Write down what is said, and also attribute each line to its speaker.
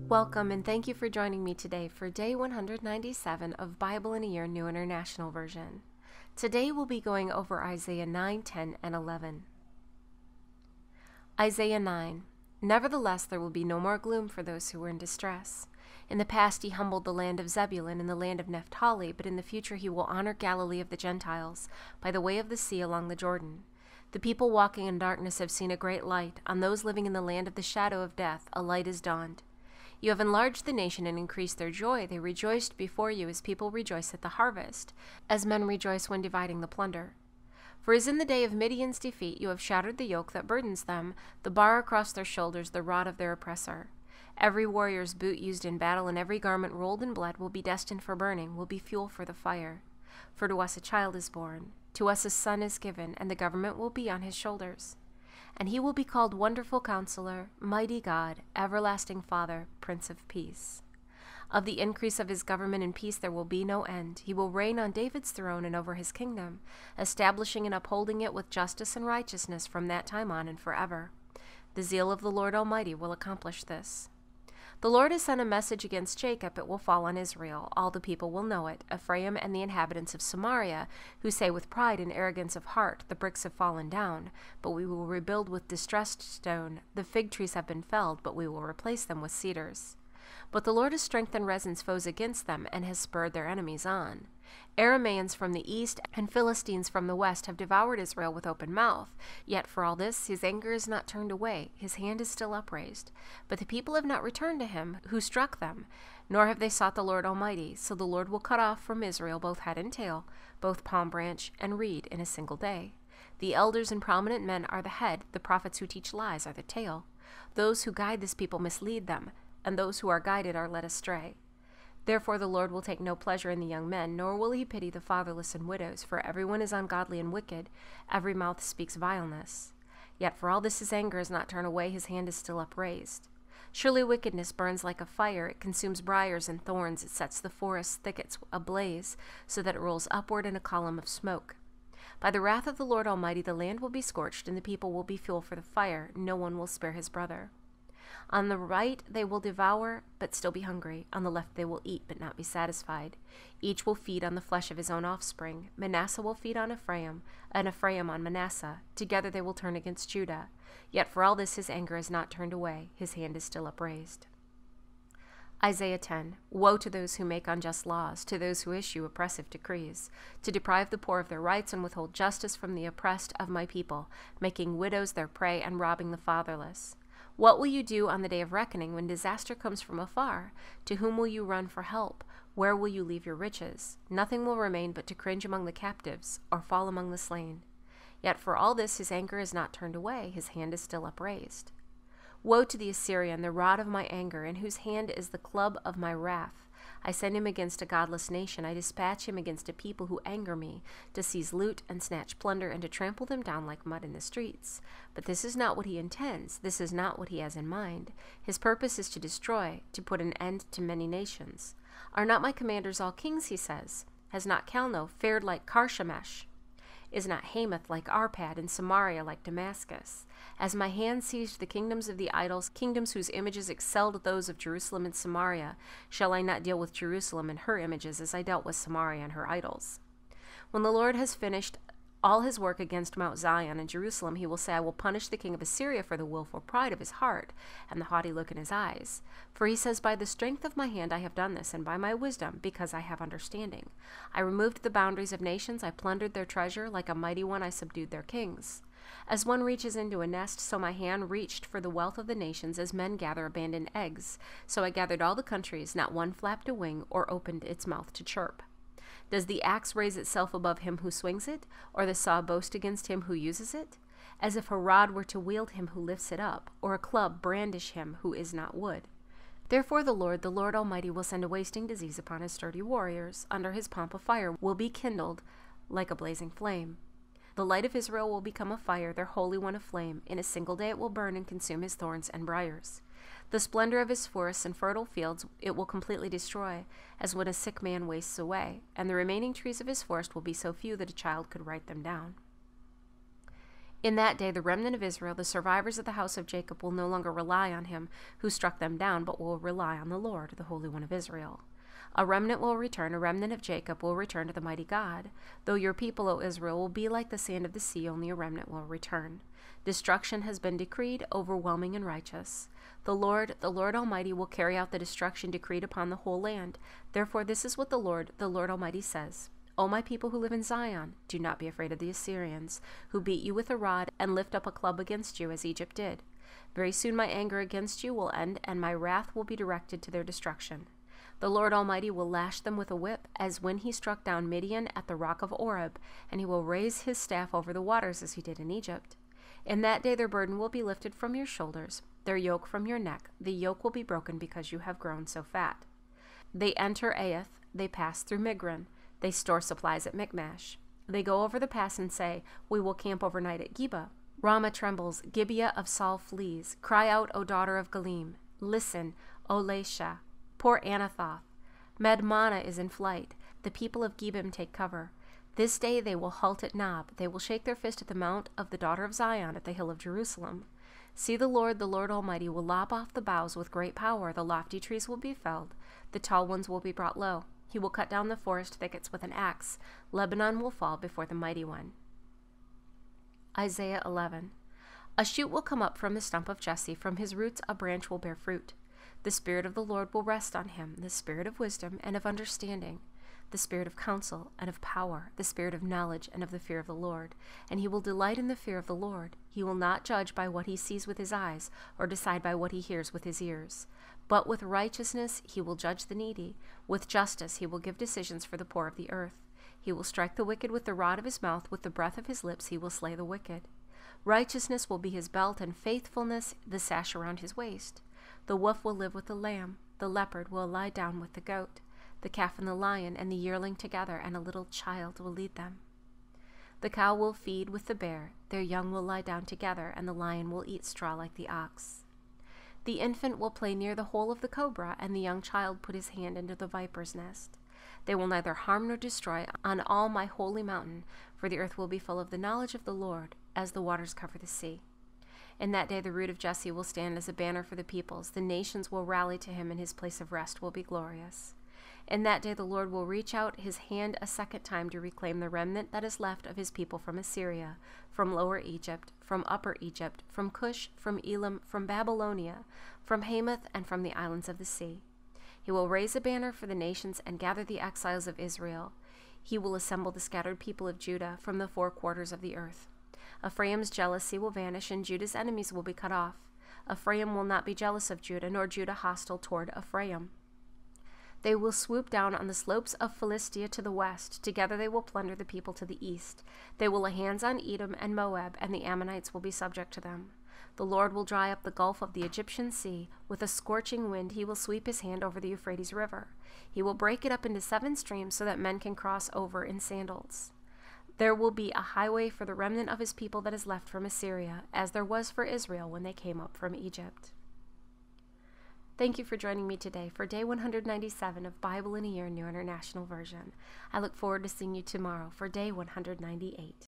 Speaker 1: Welcome and thank you for joining me today for day 197 of Bible in a Year New International Version. Today we'll be going over Isaiah 9, 10, and 11. Isaiah 9. Nevertheless, there will be no more gloom for those who were in distress. In the past he humbled the land of Zebulun and the land of Naphtali, but in the future he will honor Galilee of the Gentiles, by the way of the sea along the Jordan. The people walking in darkness have seen a great light. On those living in the land of the shadow of death, a light is dawned. You have enlarged the nation and increased their joy. They rejoiced before you as people rejoice at the harvest, as men rejoice when dividing the plunder. For as in the day of Midian's defeat you have shattered the yoke that burdens them, the bar across their shoulders, the rod of their oppressor. Every warrior's boot used in battle and every garment rolled in blood will be destined for burning, will be fuel for the fire. For to us a child is born, to us a son is given, and the government will be on his shoulders. And he will be called Wonderful Counselor, Mighty God, Everlasting Father, Prince of Peace. Of the increase of his government and peace there will be no end. He will reign on David's throne and over his kingdom, establishing and upholding it with justice and righteousness from that time on and forever. The zeal of the Lord Almighty will accomplish this. The Lord has sent a message against Jacob. It will fall on Israel. All the people will know it, Ephraim and the inhabitants of Samaria, who say with pride and arrogance of heart, the bricks have fallen down, but we will rebuild with distressed stone. The fig trees have been felled, but we will replace them with cedars. But the Lord has strengthened Rezin's foes against them and has spurred their enemies on. Arameans from the east and Philistines from the west have devoured Israel with open mouth. Yet for all this his anger is not turned away, his hand is still upraised. But the people have not returned to him who struck them, nor have they sought the Lord Almighty. So the Lord will cut off from Israel both head and tail, both palm branch and reed in a single day. The elders and prominent men are the head, the prophets who teach lies are the tail. Those who guide this people mislead them, and those who are guided are led astray. Therefore the Lord will take no pleasure in the young men, nor will he pity the fatherless and widows, for everyone is ungodly and wicked, every mouth speaks vileness. Yet for all this his anger is not turned away, his hand is still upraised. Surely wickedness burns like a fire, it consumes briars and thorns, it sets the forest thickets ablaze, so that it rolls upward in a column of smoke. By the wrath of the Lord Almighty the land will be scorched, and the people will be fuel for the fire, no one will spare his brother. On the right they will devour, but still be hungry. On the left they will eat, but not be satisfied. Each will feed on the flesh of his own offspring. Manasseh will feed on Ephraim, and Ephraim on Manasseh. Together they will turn against Judah. Yet for all this his anger is not turned away. His hand is still upraised. Isaiah 10. Woe to those who make unjust laws, to those who issue oppressive decrees, to deprive the poor of their rights and withhold justice from the oppressed of my people, making widows their prey and robbing the fatherless. What will you do on the day of reckoning when disaster comes from afar? To whom will you run for help? Where will you leave your riches? Nothing will remain but to cringe among the captives or fall among the slain. Yet for all this his anger is not turned away, his hand is still upraised. Woe to the Assyrian, the rod of my anger, in whose hand is the club of my wrath. I send him against a godless nation. I dispatch him against a people who anger me, to seize loot and snatch plunder and to trample them down like mud in the streets. But this is not what he intends. This is not what he has in mind. His purpose is to destroy, to put an end to many nations. Are not my commanders all kings, he says? Has not Calno fared like Karshemish? Is not Hamath like Arpad, and Samaria like Damascus? As my hand seized the kingdoms of the idols, kingdoms whose images excelled those of Jerusalem and Samaria, shall I not deal with Jerusalem and her images as I dealt with Samaria and her idols? When the Lord has finished all his work against Mount Zion and Jerusalem, he will say, I will punish the king of Assyria for the willful pride of his heart and the haughty look in his eyes. For he says, by the strength of my hand I have done this, and by my wisdom, because I have understanding. I removed the boundaries of nations, I plundered their treasure, like a mighty one I subdued their kings. As one reaches into a nest, so my hand reached for the wealth of the nations, as men gather abandoned eggs. So I gathered all the countries, not one flapped a wing or opened its mouth to chirp. Does the axe raise itself above him who swings it, or the saw boast against him who uses it? As if a rod were to wield him who lifts it up, or a club brandish him who is not wood. Therefore the Lord Almighty, will send a wasting disease upon his sturdy warriors. Under his pomp of fire will be kindled like a blazing flame. The light of Israel will become a fire, their Holy One a flame. In a single day it will burn and consume his thorns and briars. The splendor of his forests and fertile fields it will completely destroy, as when a sick man wastes away, and the remaining trees of his forest will be so few that a child could write them down. In that day, the remnant of Israel, the survivors of the house of Jacob, will no longer rely on him who struck them down, but will rely on the Lord, the Holy One of Israel. A remnant will return, a remnant of Jacob will return to the mighty God. Though your people, O Israel, will be like the sand of the sea, only a remnant will return. Destruction has been decreed, overwhelming and righteous. The Lord Almighty, will carry out the destruction decreed upon the whole land. Therefore, this is what the Lord Almighty says. O my people who live in Zion, do not be afraid of the Assyrians, who beat you with a rod and lift up a club against you, as Egypt did. Very soon my anger against you will end, and my wrath will be directed to their destruction. The Lord Almighty will lash them with a whip, as when he struck down Midian at the rock of Oreb, and he will raise his staff over the waters, as he did in Egypt. In that day their burden will be lifted from your shoulders, their yoke from your neck. The yoke will be broken because you have grown so fat. They enter Aeth, they pass through Migron. They store supplies at Michmash. They go over the pass and say, we will camp overnight at Geba. Ramah trembles, Gibeah of Saul flees. Cry out, O daughter of Galim. Listen, O Laishah. Poor Anathoth. Madmannah is in flight. The people of Gebim take cover. This day they will halt at Nob. They will shake their fist at the mount of the daughter of Zion, at the hill of Jerusalem. See, the Lord Almighty, will lop off the boughs with great power. The lofty trees will be felled. The tall ones will be brought low. He will cut down the forest thickets with an axe. Lebanon will fall before the mighty one. Isaiah 11. A shoot will come up from the stump of Jesse. From his roots a branch will bear fruit. The Spirit of the Lord will rest on him, the Spirit of wisdom and of understanding, the Spirit of counsel and of power, the Spirit of knowledge and of the fear of the Lord. And he will delight in the fear of the Lord. He will not judge by what he sees with his eyes, or decide by what he hears with his ears. But with righteousness he will judge the needy. With justice he will give decisions for the poor of the earth. He will strike the wicked with the rod of his mouth. With the breath of his lips he will slay the wicked. Righteousness will be his belt, and faithfulness the sash around his waist. The wolf will live with the lamb. The leopard will lie down with the goat. The calf and the lion and the yearling together, and a little child will lead them. The cow will feed with the bear. Their young will lie down together, and the lion will eat straw like the ox. The infant will play near the hole of the cobra, and the young child put his hand into the viper's nest. They will neither harm nor destroy on all my holy mountain, for the earth will be full of the knowledge of the Lord, as the waters cover the sea. In that day the root of Jesse will stand as a banner for the peoples. The nations will rally to him, and his place of rest will be glorious. In that day the Lord will reach out his hand a second time to reclaim the remnant that is left of his people from Assyria, from Lower Egypt, from Upper Egypt, from Cush, from Elam, from Babylonia, from Hamath, and from the islands of the sea. He will raise a banner for the nations and gather the exiles of Israel. He will assemble the scattered people of Judah from the four quarters of the earth. Ephraim's jealousy will vanish, and Judah's enemies will be cut off. Ephraim will not be jealous of Judah, nor Judah hostile toward Ephraim. They will swoop down on the slopes of Philistia to the west. Together they will plunder the people to the east. They will lay hands on Edom and Moab, and the Ammonites will be subject to them. The Lord will dry up the gulf of the Egyptian sea. With a scorching wind he will sweep his hand over the Euphrates River. He will break it up into 7 streams so that men can cross over in sandals. There will be a highway for the remnant of his people that is left from Assyria, as there was for Israel when they came up from Egypt. Thank you for joining me today for day 197 of Bible in a Year New International Version. I look forward to seeing you tomorrow for day 198.